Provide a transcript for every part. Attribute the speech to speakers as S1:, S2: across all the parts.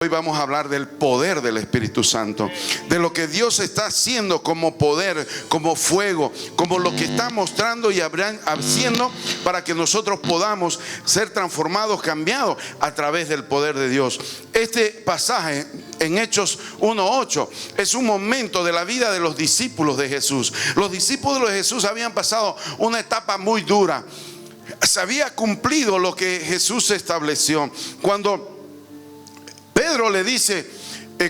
S1: Hoy vamos a hablar del poder del Espíritu Santo, de lo que Dios está haciendo como poder, como fuego, como lo que está mostrando y haciendo para que nosotros podamos ser transformados, cambiados a través del poder de Dios. Este pasaje en Hechos 1:8 es un momento de la vida de los discípulos de Jesús. Los discípulos de Jesús habían pasado una etapa muy dura. Se había cumplido lo que Jesús estableció. Cuando Pedro le dice,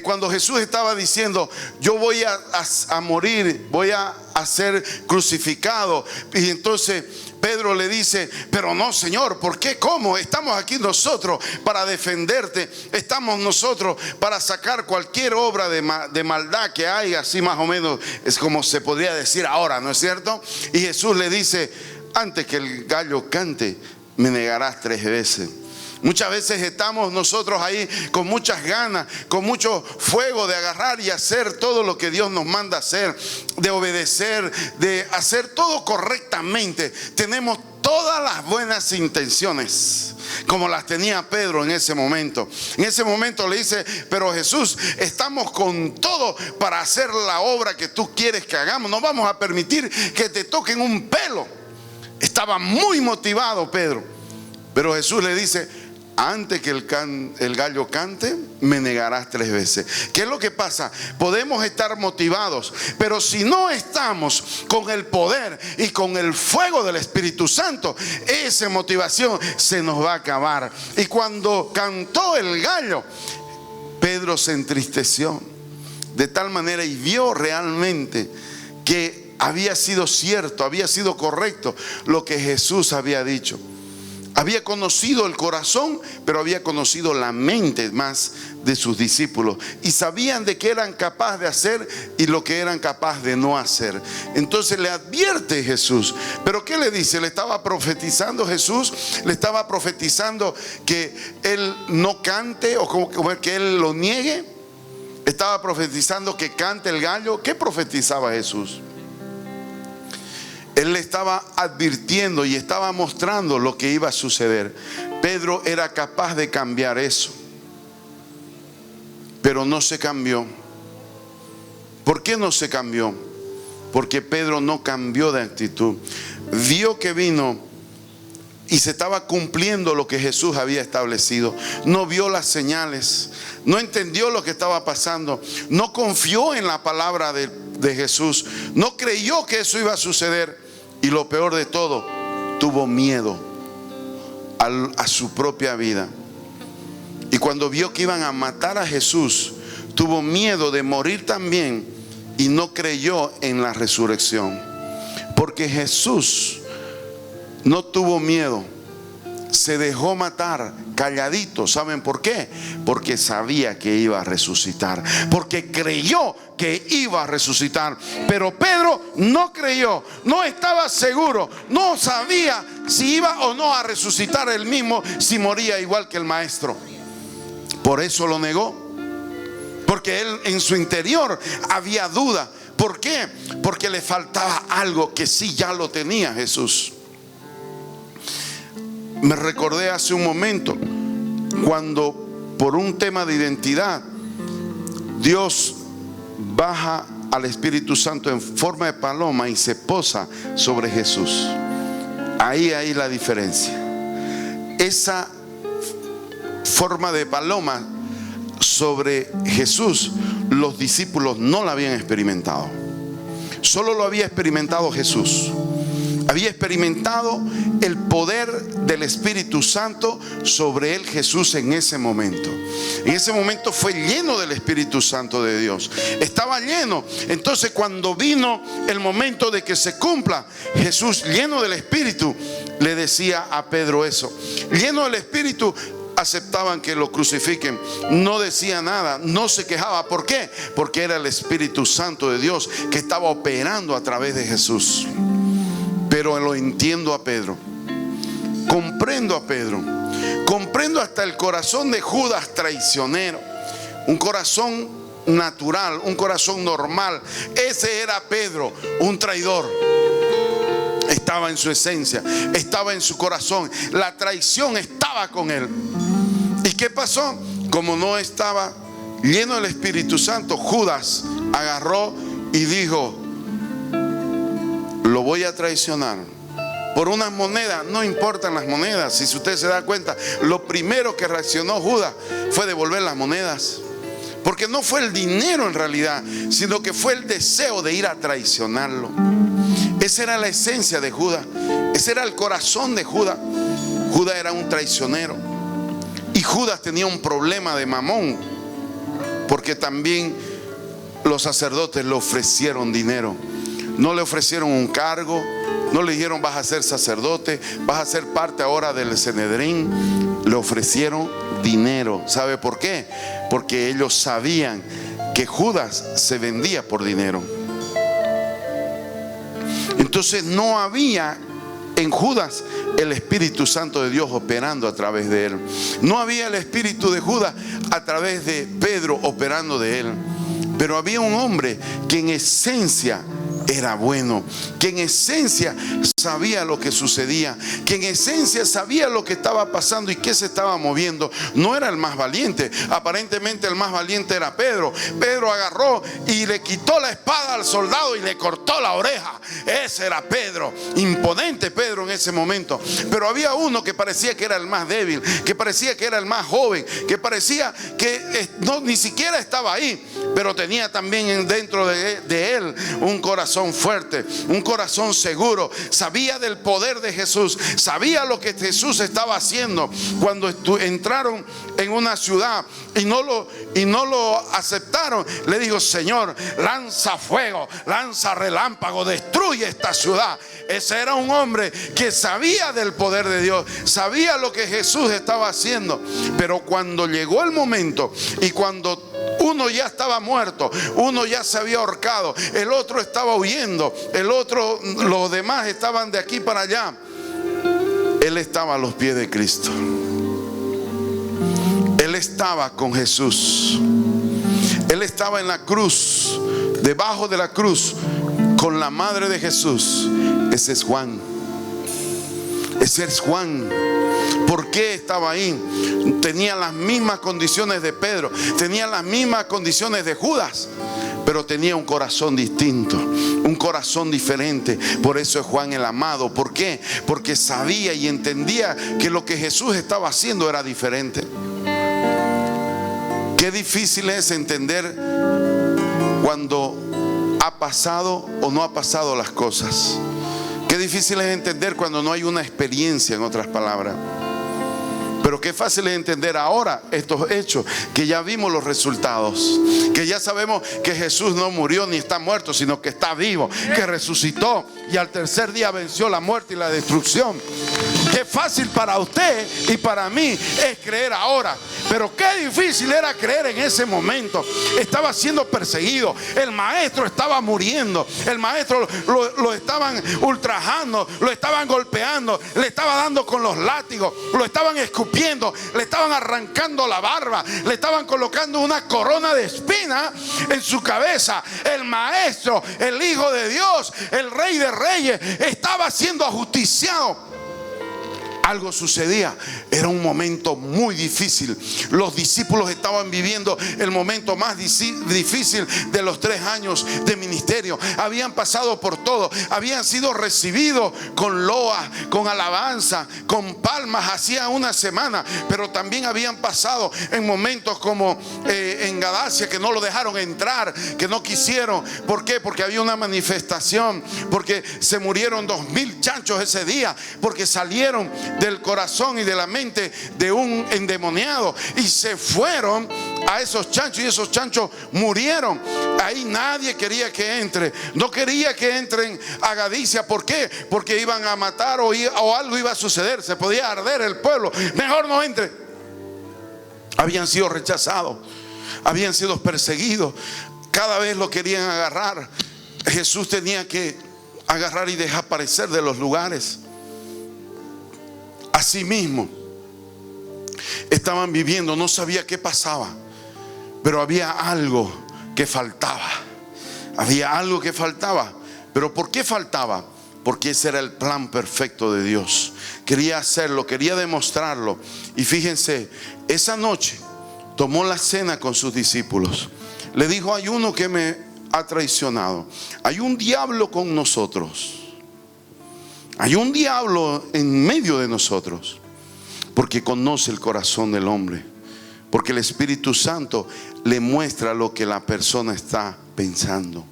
S1: cuando Jesús estaba diciendo, yo voy a morir, voy a ser crucificado. Y entonces Pedro le dice, pero no, Señor, ¿por qué? ¿Cómo? Estamos aquí nosotros para defenderte. Estamos nosotros para sacar cualquier obra de maldad que hay, así más o menos es como se podría decir ahora, ¿no es cierto? Y Jesús le dice, antes que el gallo cante, me negarás 3 veces. Muchas veces estamos nosotros ahí con muchas ganas, con mucho fuego de agarrar y hacer todo lo que Dios nos manda hacer, de obedecer, de hacer todo correctamente. Tenemos todas las buenas intenciones, como las tenía Pedro en ese momento. En ese momento le dice, pero Jesús, estamos con todo para hacer la obra que tú quieres que hagamos. No vamos a permitir que te toquen un pelo. Estaba muy motivado Pedro, pero Jesús le dice, antes que el gallo cante, me negarás 3 veces. ¿Qué es lo que pasa? Podemos estar motivados, pero si no estamos con el poder y con el fuego del Espíritu Santo, esa motivación se nos va a acabar. Y cuando cantó el gallo, Pedro se entristeció de tal manera y vio realmente que había sido cierto, había sido correcto lo que Jesús había dicho. Había conocido el corazón, pero había conocido la mente más de sus discípulos. Y sabían de qué eran capaces de hacer y lo que eran capaces de no hacer. Entonces le advierte Jesús. ¿Pero qué le dice? Le estaba profetizando Jesús. Le estaba profetizando que él no cante o como que él lo niegue. Estaba profetizando que cante el gallo. ¿Qué profetizaba Jesús? Él le estaba advirtiendo y estaba mostrando lo que iba a suceder. Pedro era capaz de cambiar eso, pero no se cambió. ¿Por qué no se cambió? Porque Pedro no cambió de actitud. Vio que vino y se estaba cumpliendo lo que Jesús había establecido. No vio las señales, no entendió lo que estaba pasando, no confió en la palabra de Jesús, no creyó que eso iba a suceder. Y lo peor de todo, tuvo miedo a su propia vida. Y cuando vio que iban a matar a Jesús, tuvo miedo de morir también y no creyó en la resurrección. Porque Jesús no tuvo miedo, se dejó matar calladito. ¿Saben por qué? Porque sabía que iba a resucitar, porque creyó que iba a resucitar. Pero Pedro no creyó, no estaba seguro, no sabía si iba o no a resucitar él mismo, si moría igual que el maestro. Por eso lo negó, porque él en su interior había duda. ¿Por qué? Porque le faltaba algo que sí ya lo tenía Jesús. Me recordé hace un momento cuando por un tema de identidad Dios baja al Espíritu Santo en forma de paloma y se posa sobre Jesús. Ahí hay la diferencia. Esa forma de paloma sobre Jesús, los discípulos no la habían experimentado. Solo lo había experimentado Jesús. Había experimentado el poder del Espíritu Santo sobre él Jesús en ese momento. En ese momento fue lleno del Espíritu Santo de Dios. Estaba lleno. Entonces cuando vino el momento de que se cumpla, Jesús lleno del Espíritu le decía a Pedro eso. Lleno del Espíritu, aceptaban que lo crucifiquen. No decía nada, no se quejaba. ¿Por qué? Porque era el Espíritu Santo de Dios que estaba operando a través de Jesús. Pero lo entiendo a Pedro, comprendo a Pedro, comprendo hasta el corazón de Judas traicionero, un corazón natural, un corazón normal. Ese era Pedro, un traidor. Estaba en su esencia, estaba en su corazón, la traición estaba con él. ¿Y qué pasó? como no estaba lleno del Espíritu Santo, Judas agarró y dijo: lo voy a traicionar por unas monedas. No importan las monedas. Si usted se da cuenta, lo primero que reaccionó Judas fue devolver las monedas. Porque no fue el dinero en realidad, sino que fue el deseo de ir a traicionarlo. Esa era la esencia de Judas. Ese era el corazón de Judas. Judas era un traicionero. Y Judas tenía un problema de mamón, porque también los sacerdotes le ofrecieron dinero. No le ofrecieron un cargo, no le dijeron: vas a ser sacerdote, vas a ser parte ahora del Sanedrín. Le ofrecieron dinero. ¿Sabe por qué? Porque ellos sabían que Judas se vendía por dinero. Entonces no había en Judas el Espíritu Santo de Dios operando a través de él. No había el Espíritu de Judas a través de Pedro operando de él. Pero había un hombre que en esencia era bueno, que en esencia sabía lo que sucedía, que en esencia sabía lo que estaba pasando y qué se estaba moviendo. No era el más valiente. Aparentemente el más valiente era Pedro. Pedro agarró y le quitó la espada al soldado y le cortó la oreja. Ese era Pedro. Imponente Pedro en ese momento. Pero había uno que parecía que era el más débil, que parecía que era el más joven, que parecía que ni siquiera estaba ahí, pero tenía también dentro de él un corazón fuerte, un corazón seguro. Sabía del poder de Jesús, sabía lo que Jesús estaba haciendo. Cuando entraron en una ciudad y no lo aceptaron, le dijo: Señor, lanza fuego, lanza relámpago, destruye esta ciudad. Ese era un hombre que sabía del poder de Dios, sabía lo que Jesús estaba haciendo. Pero cuando llegó el momento y cuando uno ya estaba muerto, uno ya se había ahorcado, el otro estaba huyendo, los demás estaban de aquí para allá, él estaba a los pies de Cristo. Él estaba con Jesús. Él estaba en la cruz, debajo de la cruz, con la madre de Jesús. Ese es Juan. Ese es Juan. ¿Por qué estaba ahí? Tenía las mismas condiciones de Pedro, tenía las mismas condiciones de Judas, pero tenía un corazón distinto, un corazón diferente. Por eso es Juan el amado. ¿Por qué? Porque sabía y entendía que lo que Jesús estaba haciendo era diferente. Qué difícil es entender cuando ha pasado o no ha pasado las cosas. Qué difícil es entender cuando no hay una experiencia, en otras palabras. Pero qué fácil es entender ahora estos hechos, que ya vimos los resultados, que ya sabemos que Jesús no murió ni está muerto, sino que está vivo, que resucitó y al tercer día venció la muerte y la destrucción. Qué fácil para usted y para mí es creer ahora, pero qué difícil era creer en ese momento. Estaba siendo perseguido, el maestro estaba muriendo, el maestro lo estaban ultrajando, lo estaban golpeando, le estaba dando con los látigos, lo estaban escupiendo, le estaban arrancando la barba, le estaban colocando una corona de espina en su cabeza. El maestro, el Hijo de Dios, el Rey de Reyes, estaba siendo ajusticiado. Algo sucedía, era un momento muy difícil. Los discípulos estaban viviendo el momento más difícil de los 3 años de ministerio. Habían pasado por todo, habían sido recibidos con loa, con alabanza, con palmas hacía una semana, pero también habían pasado en momentos como en Galacia, que no lo dejaron entrar, que no quisieron. ¿Por qué? Porque había una manifestación, porque se murieron 2000 chanchos ese día, porque salieron del corazón y de la mente de un endemoniado y se fueron a esos chanchos, y esos chanchos murieron. Ahí nadie quería que entre, no quería que entren a Galicia. ¿Por qué? Porque iban a matar o algo iba a suceder, se podía arder el pueblo. Mejor no entre. Habían sido rechazados, habían sido perseguidos, cada vez lo querían agarrar. Jesús tenía que agarrar y desaparecer de los lugares. Asimismo, estaban viviendo, no sabía qué pasaba, pero había algo que faltaba. Había algo que faltaba. ¿Pero por qué faltaba? Porque ese era el plan perfecto de Dios. Quería hacerlo, quería demostrarlo. Y fíjense, esa noche tomó la cena con sus discípulos. Le dijo: hay uno que me ha traicionado. Hay un diablo con nosotros. Hay un diablo en medio de nosotros. Porque conoce el corazón del hombre. Porque el Espíritu Santo le muestra lo que la persona está pensando.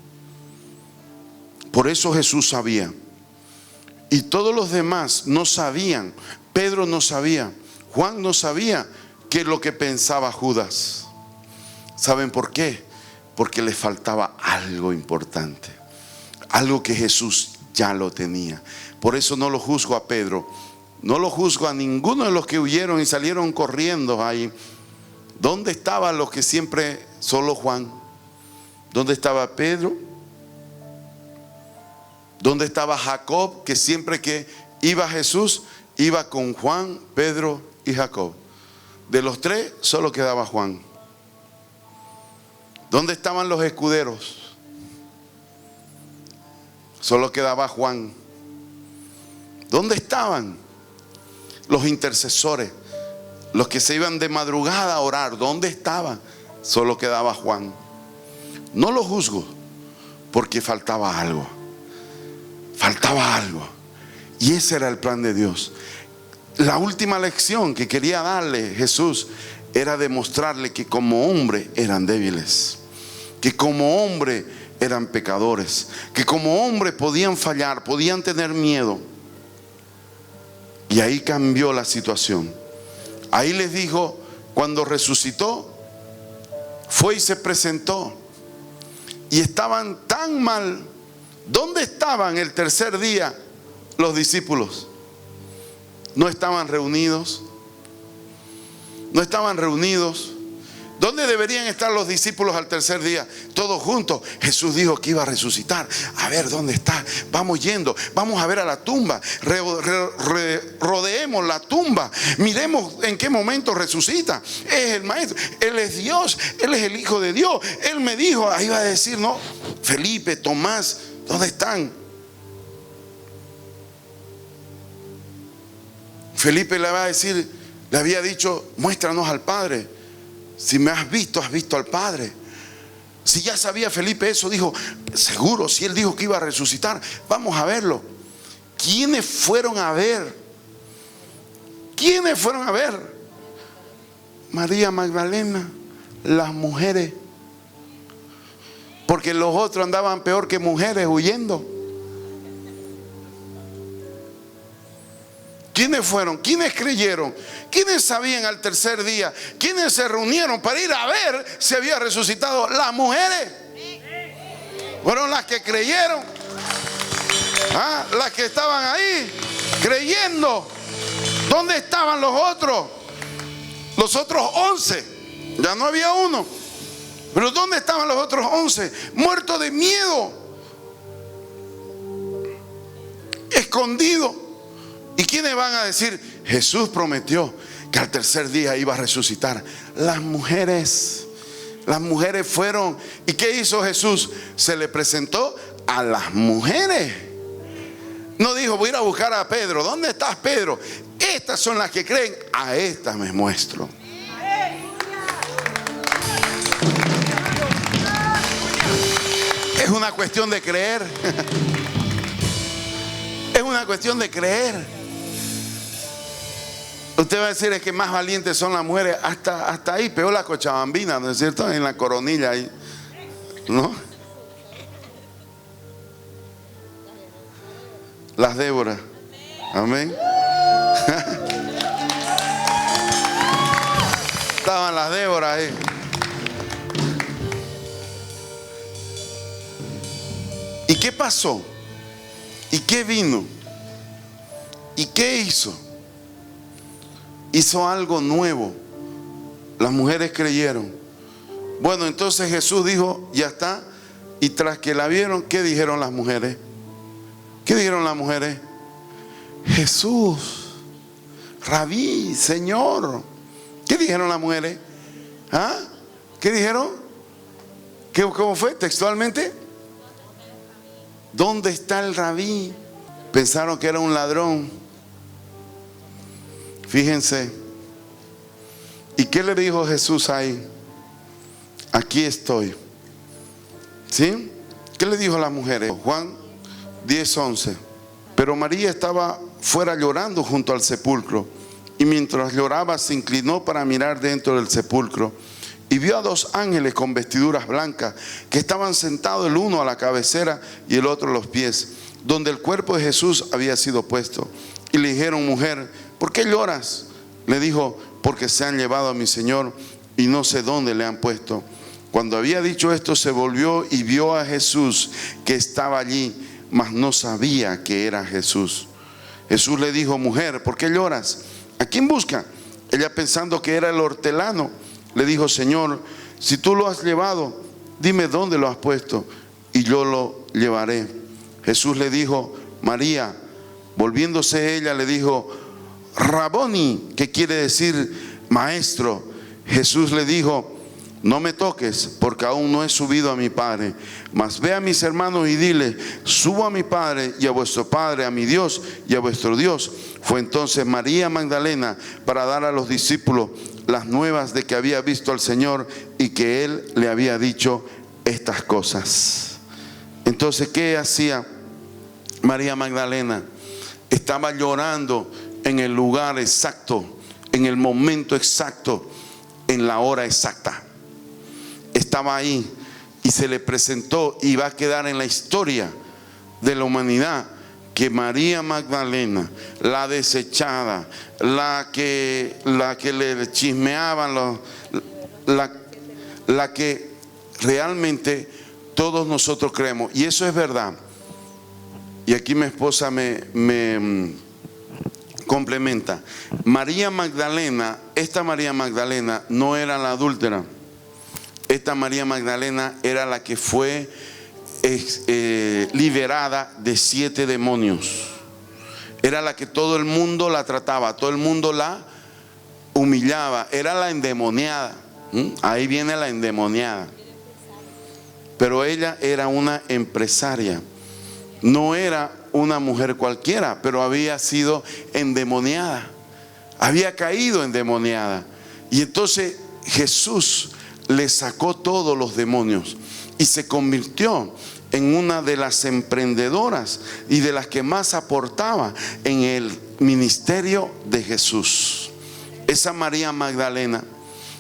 S1: Por eso Jesús sabía. Y todos los demás no sabían. Pedro no sabía. Juan no sabía qué es lo que pensaba Judas. ¿Saben por qué? Porque le faltaba algo importante. Algo que Jesús ya lo tenía. Por eso no lo juzgo a Pedro. No lo juzgo a ninguno de los que huyeron y salieron corriendo ahí. ¿Dónde estaban los que siempre, solo Juan? ¿Dónde estaba Pedro? ¿Dónde estaba Jacob, que siempre que iba Jesús, iba con Juan, Pedro y Jacob? De los tres, solo quedaba Juan. ¿Dónde estaban los escuderos? Solo quedaba Juan. ¿Dónde estaban los intercesores? Los que se iban de madrugada a orar, ¿dónde estaban? Solo quedaba Juan. No lo juzgo, porque faltaba algo. Faltaba algo. Y ese era el plan de Dios. La última lección que quería darle Jesús era demostrarle que como hombre eran débiles, que como hombre eran pecadores, que como hombre podían fallar, podían tener miedo. Y ahí cambió la situación. Ahí les dijo, cuando resucitó, fue y se presentó. Y estaban tan mal. ¿Dónde estaban el tercer día los discípulos? No estaban reunidos. No estaban reunidos. ¿Dónde deberían estar los discípulos al tercer día? Todos juntos. Jesús dijo que iba a resucitar. A ver, ¿dónde está? Vamos yendo. Vamos a ver a la tumba. Rodeemos la tumba. Miremos en qué momento resucita. Es el Maestro. Él es Dios. Él es el Hijo de Dios. Él me dijo, ahí va a decir, no, Felipe, Tomás, ¿dónde están? Felipe le va a decir, le había dicho, muéstranos al Padre. Si me has visto al Padre. Si ya sabía Felipe eso, dijo, seguro, si él dijo que iba a resucitar, vamos a verlo. ¿Quiénes fueron a ver? ¿Quiénes fueron a ver? María Magdalena, las mujeres. Porque los otros andaban peor que mujeres huyendo. ¿Quiénes fueron? ¿Quiénes creyeron? ¿Quiénes sabían al tercer día? ¿Quiénes se reunieron para ir a ver si había resucitado? Las mujeres. Fueron las que creyeron. Las que estaban ahí creyendo. ¿Dónde estaban los otros? Los otros 11. Ya no había uno. Pero ¿dónde estaban los otros 11? Muertos de miedo. Escondidos. ¿Y quiénes van a decir? Jesús prometió que al tercer día iba a resucitar. Las mujeres. Las mujeres fueron. ¿Y qué hizo Jesús? Se le presentó a las mujeres. No dijo, voy a ir a buscar a Pedro. ¿Dónde estás, Pedro? Estas son las que creen. A estas me muestro. Es una cuestión de creer. Es una cuestión de creer. Usted va a decir, es que más valientes son las mujeres. Hasta ahí, peor la cochabambina, ¿no es cierto? En la Coronilla ahí, ¿no? Las Débora. Amén. Estaban las Débora ahí. ¿Y qué pasó? ¿Y qué vino? ¿Y qué hizo? Hizo algo nuevo. Las mujeres creyeron. Bueno, entonces Jesús dijo, ya está. Y tras que la vieron, ¿qué dijeron las mujeres? ¿Qué dijeron las mujeres? Jesús, Rabí, Señor. ¿Qué dijeron las mujeres? ¿Qué dijeron? ¿Cómo fue textualmente? ¿Dónde está el Rabí? Pensaron que era un ladrón. Fíjense, ¿Y qué le dijo Jesús ahí? Aquí estoy. ¿Sí? ¿Qué le dijo a las mujeres? Juan 10:11. Pero María estaba fuera llorando junto al sepulcro, y mientras lloraba se inclinó para mirar dentro del sepulcro, y vio a 2 ángeles con vestiduras blancas que estaban sentados, el uno a la cabecera y el otro a los pies, donde el cuerpo de Jesús había sido puesto. Y le dijeron: mujer, ¿por qué lloras? Le dijo: porque se han llevado a mi Señor y no sé dónde le han puesto. Cuando había dicho esto, se volvió y vio a Jesús que estaba allí, mas no sabía que era Jesús. Jesús le dijo: mujer, ¿por qué lloras? ¿A quién busca? Ella, pensando que era el hortelano, le dijo: Señor, si tú lo has llevado, dime dónde lo has puesto y yo lo llevaré. Jesús le dijo: María. Volviéndose ella le dijo: Raboni, que quiere decir maestro. Jesús le dijo: no me toques, porque aún no he subido a mi Padre, mas ve a mis hermanos y dile: subo a mi Padre y a vuestro Padre, a mi Dios y a vuestro Dios. Fue entonces María Magdalena para dar a los discípulos las nuevas de que había visto al Señor y que Él le había dicho estas cosas. Entonces, ¿qué hacía María Magdalena? Estaba llorando en el lugar exacto, en el momento exacto, en la hora exacta. Estaba ahí y se le presentó, y va a quedar en la historia de la humanidad, que María Magdalena, la desechada, la que le chismeaban, la que realmente todos nosotros creemos, y eso es verdad. Y aquí mi esposa me complementa. María Magdalena, esta María Magdalena no era la adúltera. Esta María Magdalena era la que fue liberada de 7 demonios. Era la que todo el mundo la trataba, todo el mundo la humillaba. Era la endemoniada. Ahí viene la endemoniada. Pero ella era una empresaria. No era una mujer cualquiera, pero había sido endemoniada. Había caído endemoniada. Y entonces Jesús le sacó todos los demonios y se convirtió en una de las emprendedoras y de las que más aportaba en el ministerio de Jesús. Esa María Magdalena.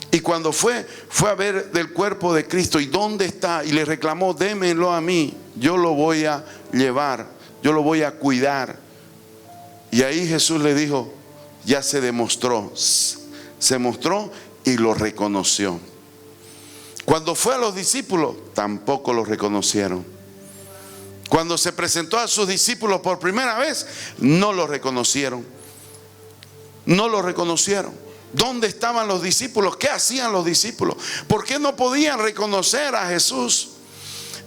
S1: Y cuando fue a ver del cuerpo de Cristo, ¿y dónde está? Y le reclamó: démelo a mí, yo lo voy a llevar, yo lo voy a cuidar. Y ahí Jesús le dijo: ya se demostró, se mostró y lo reconoció. Cuando fue a los discípulos, tampoco lo reconocieron. Cuando se presentó a sus discípulos por primera vez, no lo reconocieron. No lo reconocieron. ¿Dónde estaban los discípulos? ¿Qué hacían los discípulos? ¿Por qué no podían reconocer a Jesús?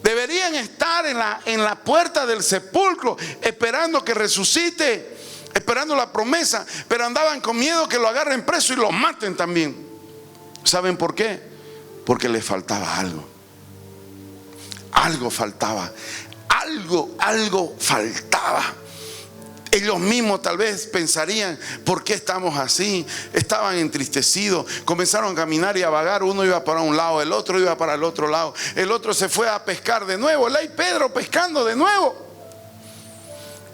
S1: Deberían estar en la puerta del sepulcro esperando que resucite, esperando la promesa, pero andaban con miedo que lo agarren preso y lo maten también. ¿Saben por qué? Porque les faltaba algo. Algo faltaba. Algo faltaba. Ellos mismos tal vez pensarían: ¿por qué estamos así? Estaban entristecidos, comenzaron a caminar y a vagar. Uno iba para un lado, el otro iba para el otro lado, el otro se fue a pescar de nuevo. Ahí Pedro pescando de nuevo.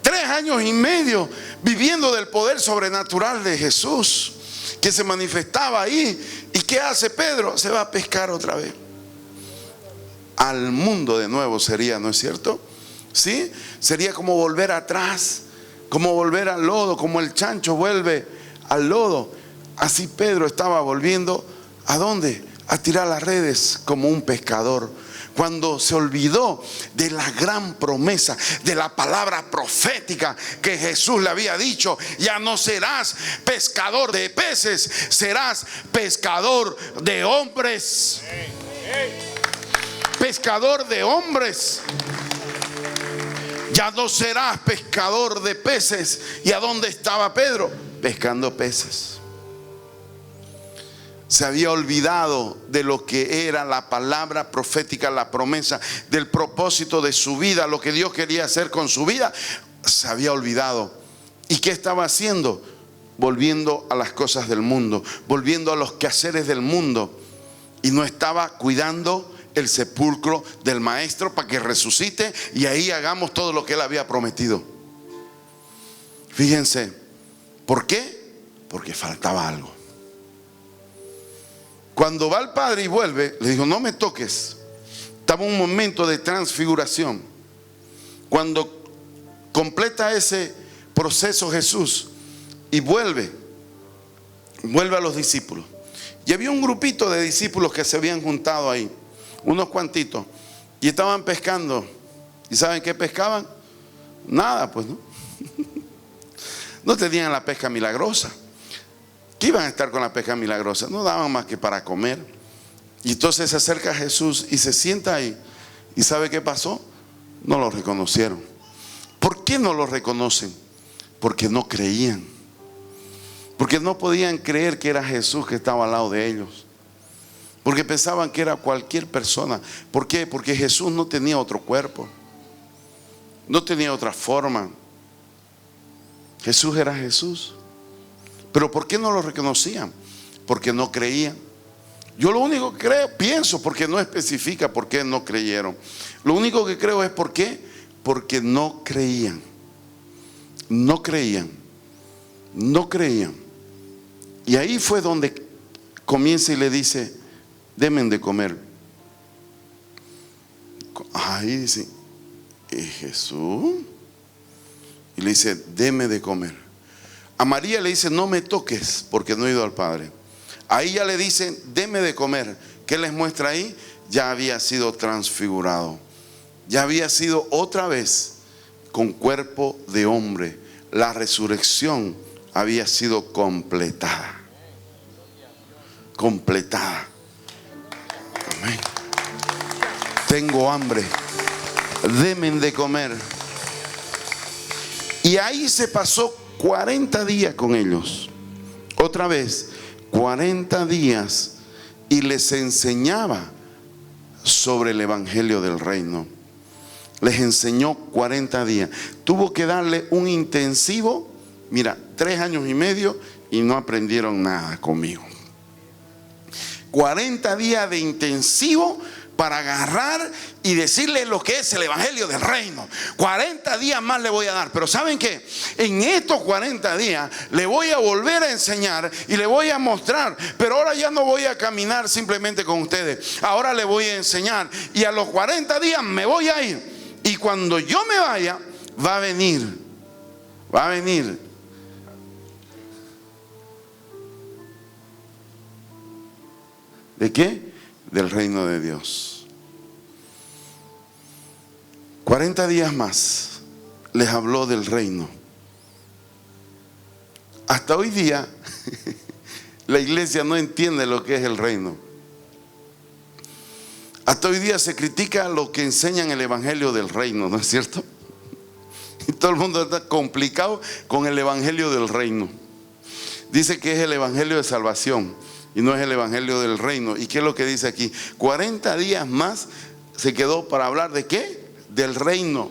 S1: 3 años y medio viviendo del poder sobrenatural de Jesús, que se manifestaba ahí. ¿Y qué hace Pedro? Se va a pescar otra vez. Al mundo de nuevo sería, ¿no es cierto? ¿Sí? Sería como volver atrás, como volver al lodo, como el chancho vuelve al lodo. Así Pedro estaba volviendo. ¿A dónde? A tirar las redes como un pescador. Cuando se olvidó de la gran promesa, de la palabra profética que Jesús le había dicho: ya no serás pescador de peces, serás pescador de hombres. Pescador de hombres. Ya no serás pescador de peces. ¿Y a dónde estaba Pedro? Pescando peces. Se había olvidado de lo que era la palabra profética, la promesa, del propósito de su vida, lo que Dios quería hacer con su vida. Se había olvidado. ¿Y qué estaba haciendo? volviendo a las cosas del mundo, volviendo a los quehaceres del mundo, y no estaba cuidando el sepulcro del maestro para que resucite y ahí hagamos todo lo que él había prometido. Fíjense, ¿por qué? Porque faltaba algo. Cuando va el Padre y vuelve, le dijo: no me toques. Estaba un momento de transfiguración. Cuando completa ese proceso Jesús y vuelve a los discípulos, y había un grupito de discípulos que se habían juntado ahí, unos cuantitos, y estaban pescando. ¿Y saben qué pescaban? Nada, pues, ¿no? No tenían la pesca milagrosa. ¿Qué iban a estar con la pesca milagrosa? No daban más que para comer. Y entonces se acerca a Jesús y se sienta ahí. ¿Y sabe qué pasó? No lo reconocieron. ¿Por qué no lo reconocen? Porque no creían. Porque no podían creer que era Jesús que estaba al lado de ellos. Porque pensaban que era cualquier persona. ¿Por qué? Porque Jesús no tenía otro cuerpo. No tenía otra forma. Jesús era Jesús. Pero ¿por qué no lo reconocían? Porque no creían. Yo lo único que creo, pienso, porque no especifica por qué no creyeron. Lo único que creo es por qué. Porque no creían. No creían. No creían. Y ahí fue donde comienza y le dice: denme de comer. Ahí dice: Jesús. Y le dice: deme de comer. A María le dice: no me toques porque no he ido al Padre. Ahí ya le dicen: deme de comer. ¿Qué les muestra ahí? Ya había sido transfigurado. Ya había sido otra vez con cuerpo de hombre. La resurrección había sido completada. Completada. Amén. Tengo hambre. Denme de comer. Y ahí se pasó 40 días con ellos. Otra vez, 40 días. Y les enseñaba sobre el evangelio del reino. Les enseñó 40 días. Tuvo que darle un intensivo, mira, 3 años y medio, y no aprendieron nada conmigo. 40 días de intensivo para agarrar y decirle lo que es el evangelio del reino. 40 días más le voy a dar. Pero ¿saben qué? En estos 40 días le voy a volver a enseñar y le voy a mostrar. Pero ahora ya no voy a caminar simplemente con ustedes. Ahora le voy a enseñar. Y a los 40 días me voy a ir. Y cuando yo me vaya, va a venir. Va a venir. ¿De qué? Del reino de Dios. 40 días más les habló del reino. Hasta hoy día la iglesia no entiende lo que es el reino. Hasta hoy día se critica lo que enseñan el evangelio del reino, ¿no es cierto? Y todo el mundo está complicado con el evangelio del reino. Dice que es el evangelio de salvación y no es el evangelio del reino. ¿Y qué es lo que dice aquí? 40 días más se quedó para hablar ¿de qué? Del reino,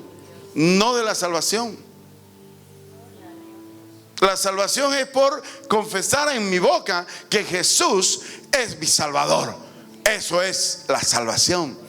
S1: no de la salvación. La salvación es por confesar en mi boca que Jesús es mi Salvador. Eso es la salvación.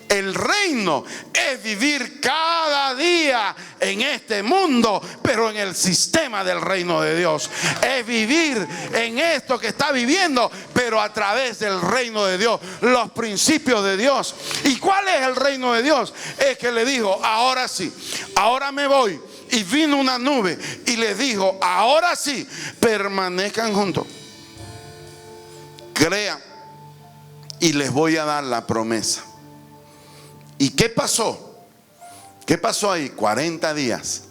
S1: El reino es vivir cada día en este mundo, pero en el sistema del reino de Dios. Es vivir en esto que está viviendo, pero a través del reino de Dios, los principios de Dios. ¿Y cuál es el reino de Dios? Es que le dijo: ahora sí, ahora me voy. Y vino una nube y les dijo: ahora sí, permanezcan juntos. Crean y les voy a dar la promesa. ¿Y qué pasó? ¿Qué pasó ahí? 40 días.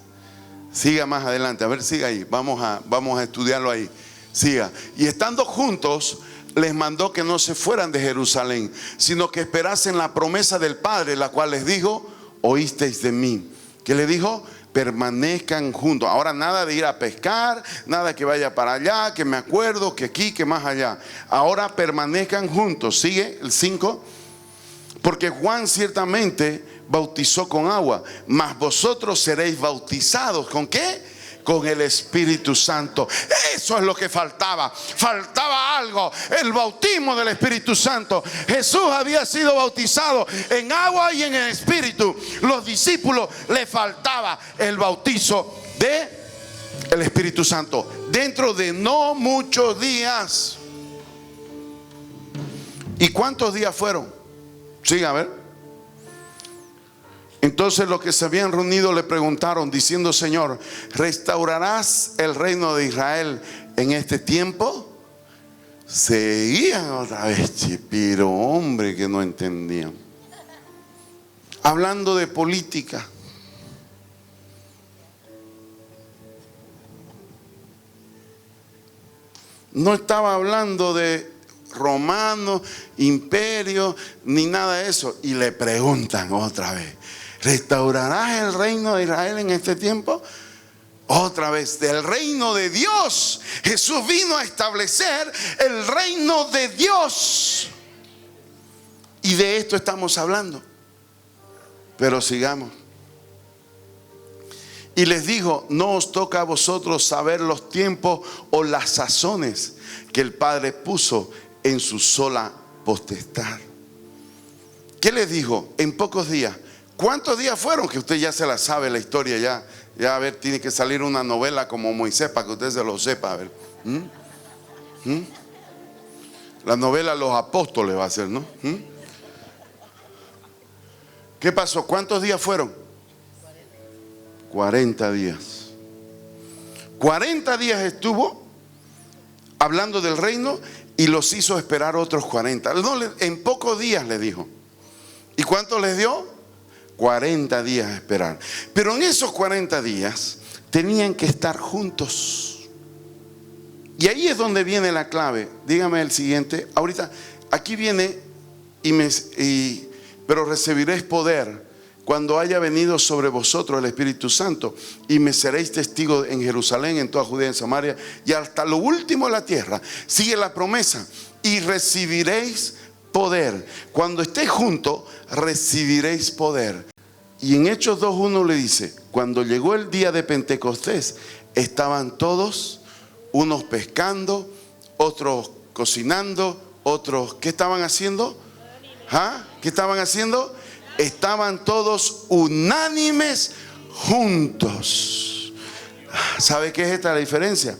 S1: Siga más adelante, a ver, siga ahí. Vamos a estudiarlo ahí. Siga. Y estando juntos, les mandó que no se fueran de Jerusalén, sino que esperasen la promesa del Padre, la cual les dijo: oísteis de mí. ¿Qué le dijo? Permanezcan juntos. Ahora nada de ir a pescar, nada que vaya para allá, que me acuerdo, que aquí, que más allá. Ahora permanezcan juntos. Sigue el 5. Porque Juan ciertamente bautizó con agua, mas vosotros seréis bautizados. ¿Con qué? con el Espíritu Santo. Eso es lo que faltaba. Faltaba algo, el bautismo del Espíritu Santo. Jesús había sido bautizado en agua y en el Espíritu. Los discípulos le faltaba el bautizo del Espíritu Santo dentro de no muchos días. ¿Y cuántos días fueron? Sí, a ver. Entonces los que se habían reunido le preguntaron diciendo: Señor, ¿restaurarás el reino de Israel en este tiempo? Seguían otra vez, pero hombre, que no entendían. Hablando de política. No estaba hablando de romanos, imperio, ni nada de eso. Y le preguntan otra vez: ¿restaurarás el reino de Israel en este tiempo? Otra vez, del reino de Dios. Jesús vino a establecer el reino de Dios. Y de esto estamos hablando. Pero sigamos. Y les dijo: no os toca a vosotros saber los tiempos o las sazones que el Padre puso en su sola potestad. ¿Qué les dijo? En pocos días. ¿Cuántos días fueron? Que usted ya se la sabe la historia ya. Ya a ver, tiene que salir una novela como Moisés para que usted se lo sepa. A ver. La novela Los Apóstoles va a ser, ¿no? ¿Qué pasó? ¿Cuántos días fueron? 40 días. 40 días estuvo hablando del reino y los hizo esperar otros 40. No, en pocos días le dijo. ¿Y cuánto les dio? 40 días a esperar. Pero en esos 40 días tenían que estar juntos. Y ahí es donde viene la clave. Dígame el siguiente. Ahorita, aquí viene: pero recibiréis poder cuando haya venido sobre vosotros el Espíritu Santo, y me seréis testigos en Jerusalén, en toda Judea, en Samaria y hasta lo último de la tierra. Sigue la promesa: y recibiréis poder. Cuando estéis juntos, recibiréis poder. Y en Hechos 2:1 le dice: cuando llegó el día de Pentecostés, estaban todos, unos pescando, otros cocinando, otros, ¿qué estaban haciendo? ¿Qué estaban haciendo? Estaban todos unánimes juntos. ¿Sabe qué es esta la diferencia?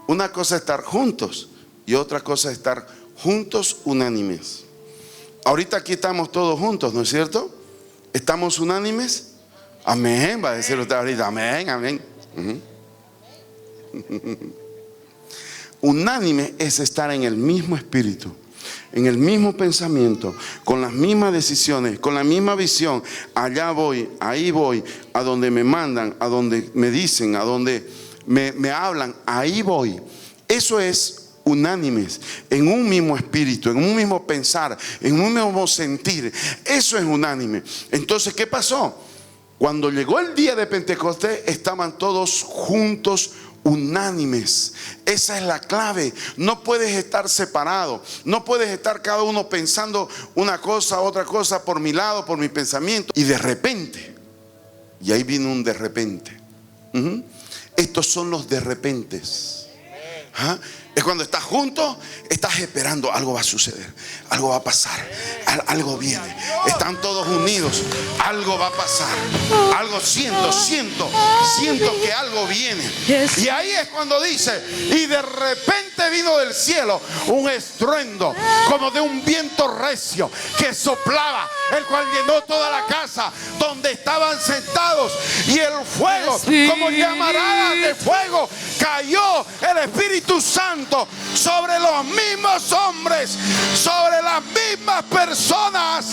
S1: Una cosa es estar juntos y otra cosa es estar juntos unánimes. Ahorita aquí estamos todos juntos, ¿no es cierto? ¿Estamos unánimes? Amén, va a decir usted ahorita. Amén, amén. Unánime es estar en el mismo espíritu, en el mismo pensamiento, con las mismas decisiones, con la misma visión. Allá voy, ahí voy, a donde me mandan, a donde me dicen, a donde me hablan, ahí voy. Eso es unánimes, en un mismo espíritu, en un mismo pensar, en un mismo sentir. Eso es unánime. Entonces, ¿qué pasó? Cuando llegó el día de Pentecostés, estaban todos juntos, unánimes. Esa es la clave. No puedes estar separado. No puedes estar cada uno pensando una cosa, otra cosa, por mi lado, por mi pensamiento. Y de repente, y ahí vino un de repente. Estos son los de repentes. Es cuando estás juntos, estás esperando, algo va a suceder, algo va a pasar, algo viene. Están todos unidos, algo va a pasar, algo siento que algo viene. Y ahí es cuando dice: y de repente vino del cielo un estruendo como de un viento recio que soplaba, el cual llenó toda la casa donde estaban sentados, y el fuego, como llamaradas de fuego, cayó el Espíritu Santo sobre los mismos hombres, sobre las mismas personas,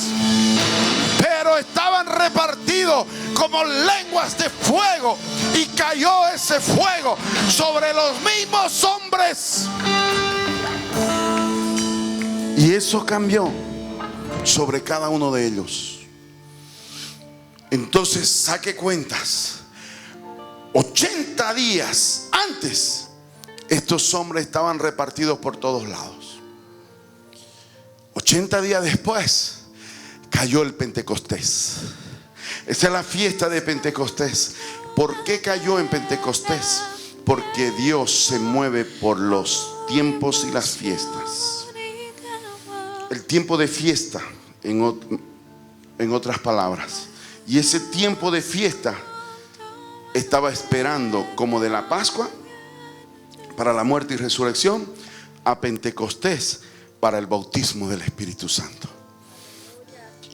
S1: pero estaban repartidos como lenguas de fuego, y cayó ese fuego sobre los mismos hombres, y eso cambió sobre cada uno de ellos. Entonces saque cuentas. 80 días antes, estos hombres estaban repartidos por todos lados. 80 días después, cayó el Pentecostés. Esa es la fiesta de Pentecostés. ¿Por qué cayó en Pentecostés? Porque Dios se mueve por los tiempos y las fiestas. El tiempo de fiesta, en otras palabras. Y ese tiempo de fiesta estaba esperando, como de la Pascua para la muerte y resurrección, a Pentecostés para el bautismo del Espíritu Santo.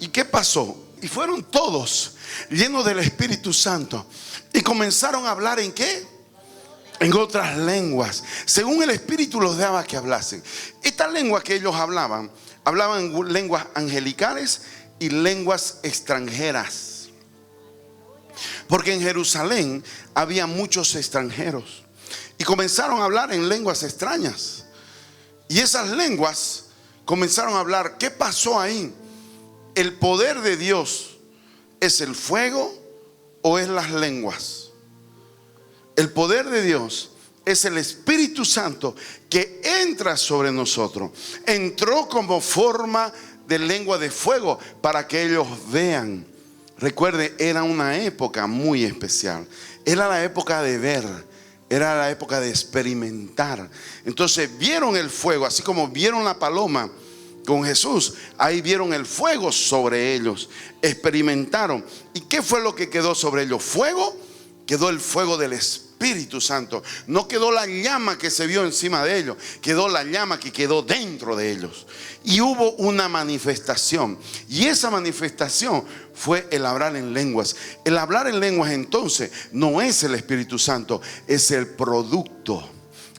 S1: ¿Y qué pasó? Y fueron todos llenos del Espíritu Santo y comenzaron a hablar ¿en qué? En otras lenguas, según el Espíritu los daba que hablasen. Esta lengua que ellos hablaban lenguas angelicales y lenguas extranjeras, porque en Jerusalén había muchos extranjeros y comenzaron a hablar en lenguas extrañas. Y esas lenguas comenzaron a hablar. ¿Qué pasó ahí? ¿El poder de Dios es el fuego o es las lenguas? El poder de Dios es el Espíritu Santo que entra sobre nosotros. Entró como forma de lengua de fuego para que ellos vean. Recuerde, era una época muy especial. Era la época de ver. Era la época de experimentar. Entonces vieron el fuego, así como vieron la paloma con Jesús. Ahí vieron el fuego sobre ellos. Experimentaron. ¿Y qué fue lo que quedó sobre ellos? Fuego. Quedó el fuego del Espíritu Santo. No quedó la llama que se vio encima de ellos. Quedó la llama que quedó dentro de ellos. Y hubo una manifestación. Y esa manifestación fue el hablar en lenguas. El hablar en lenguas entonces no es el Espíritu Santo. Es el producto.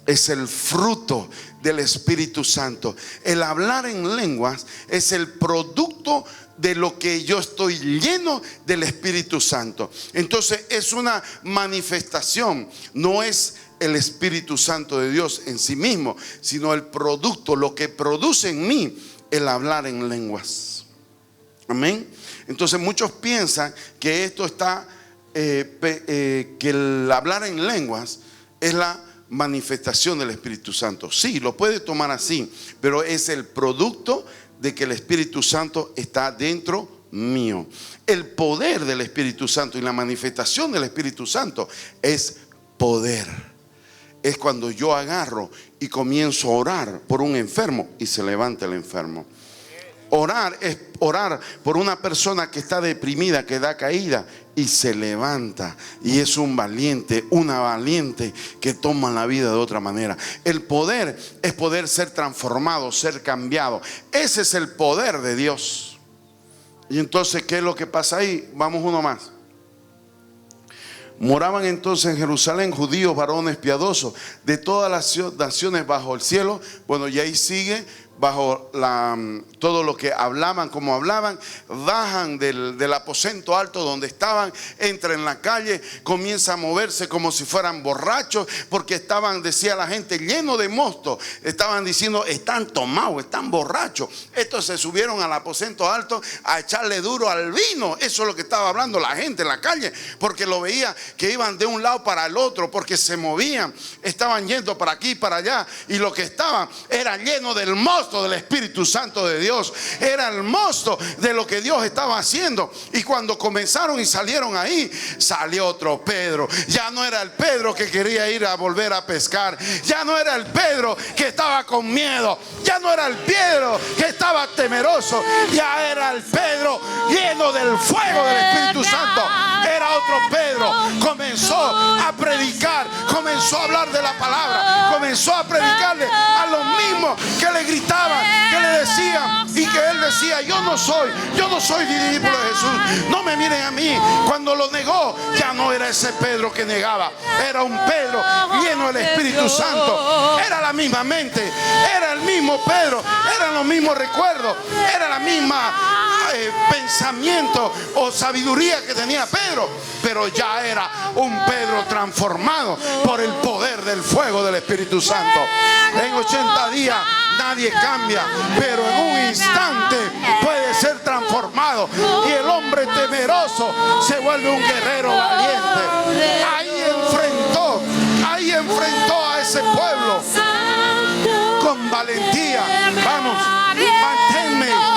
S1: Es el fruto del Espíritu Santo. El hablar en lenguas es el producto de lo que yo estoy lleno del Espíritu Santo. Entonces es una manifestación. No es el Espíritu Santo de Dios en sí mismo, sino el producto, lo que produce en mí el hablar en lenguas. Amén. Entonces muchos piensan que esto está que el hablar en lenguas es la manifestación del Espíritu Santo. Sí, lo puede tomar así, pero es el producto de que el Espíritu Santo está dentro mío. El poder del Espíritu Santo y la manifestación del Espíritu Santo es poder. Es cuando yo agarro y comienzo a orar por un enfermo y se levanta el enfermo. Orar es orar por una persona que está deprimida, que da caída y se levanta y es un valiente, una valiente que toma la vida de otra manera. El poder es poder ser transformado, ser cambiado. Ese es el poder de Dios. Y entonces, ¿qué es lo que pasa ahí? Vamos uno más. Moraban entonces en Jerusalén judíos, varones piadosos de todas las naciones bajo el cielo. Bueno, y ahí sigue. Bajo todo lo que hablaban, como hablaban, bajan del aposento alto donde estaban, entran en la calle, comienza a moverse como si fueran borrachos, porque estaban, decía la gente, llenos de mosto. Estaban diciendo, están tomados, están borrachos. Estos se subieron al aposento alto a echarle duro al vino. Eso es lo que estaba hablando la gente en la calle, porque lo veía que iban de un lado para el otro, porque se movían, estaban yendo para aquí, para allá, y lo que estaban era lleno del mosto del Espíritu Santo de Dios. Era el mosto de lo que Dios estaba haciendo. Y cuando comenzaron y salieron ahí, salió otro Pedro. Ya no era el Pedro que quería ir a volver a pescar. Ya no era el Pedro que estaba con miedo. Ya no era el Pedro que estaba temeroso. Ya era el Pedro lleno del fuego del Espíritu Santo. Era otro Pedro. Comenzó a predicar, comenzó a hablar de la palabra, comenzó a predicarle a los mismos que le gritaban, que le decían, y que él decía, yo no soy discípulo de Jesús, no me miren a mí. Cuando lo negó, ya no era ese Pedro que negaba, era un Pedro lleno del Espíritu Santo. Era la misma mente, era el mismo Pedro, eran los mismos recuerdos, era la misma pensamiento o sabiduría que tenía Pedro, pero ya era un Pedro transformado por el poder del fuego del Espíritu Santo. En 80 días nadie cambia, pero en un instante puede ser transformado y el hombre temeroso se vuelve un guerrero valiente. Ahí enfrentó a ese pueblo con valentía. Vamos, manténme